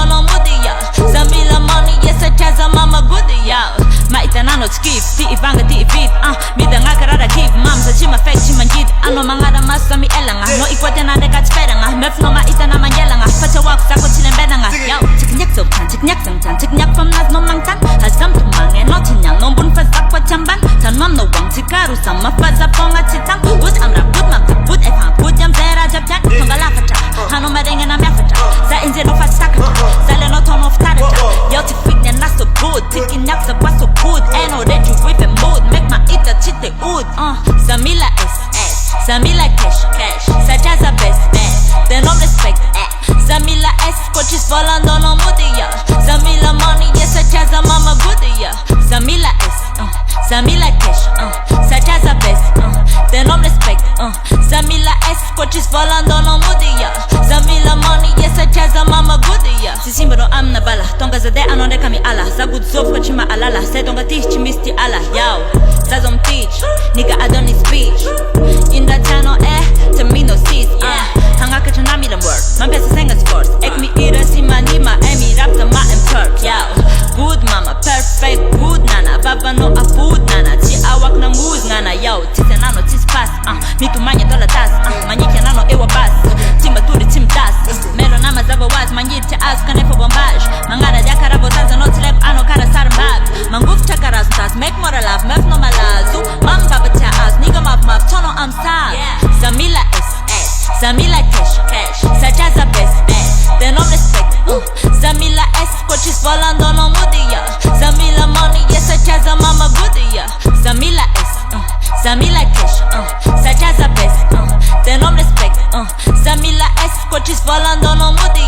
no mudia. Samila money, yes, I chaza mama goody, yo. Maitanano skip, ti ivanga ti fit, mida ngakarada keep, mam sa chima fake chima jit, ano mangada masami elanga, no ikwate na dekat speranga, mef no maitana mangelanga, pacha wak sako chilembenanga, yo. Chiknyak so tan, chiknyak sam tan, chiknyak from nas no mangtan, hasam tu mange no chinyang, no bun fazak kwa chamban, tan mam no wang chikaru sama faza ponga chitang, wood amra put map put efang put jam zera jab jan, tonga la fata, hano madenge na mia fata, sa inje no fat sakata, sale no ton of tarata, yo ti fit ne naso good, tikinyak sa kwa so good, eno that you whip and mood, make my ita chite wood, Samila S, Samila cash, sajaza best, they no respect, Samila S, coaches volando no mudia, Samila money, yes, sajaza mama goodia, Samila S, Samila cash, sajaza best, they no respect, Samila S, coaches volando no mudia, Samila money, yes, sajaza mama goodia, Sisimbro am na bala, tonga zade anonde kami ala, sa good sof kwa chima alala, se tonga teach chimisti ala, yow, sazom teach, nigga I don't need speech, in the channel to me no seats, hangaka chanami the word, man pesa sengas force, ek mi ira si manima, emi rap the ma and perk, yow, good mama, perfect, good nana, baba no a food nana, chi awak na mood nana, yow, tite nano tis pass, mi tu manya dola tas, manyike nano ewa bas, timba turi tim das, mero nama zaba was, manyite as kanefo bombage, mangara jakara botaza no tilek ano kara sarmbab, manguf chakara stas, make more love, mef no malazu, mam baba cha as, nigga map tono am sad, Samila S, Samila cash, sajaza best, they no respect, Samila S, coaches volando no mudia, Samila money, yes, sajaza mama goodia, Samila S, Samila cash, sajaza best, they no respect, Samila S, coaches volando no mudia.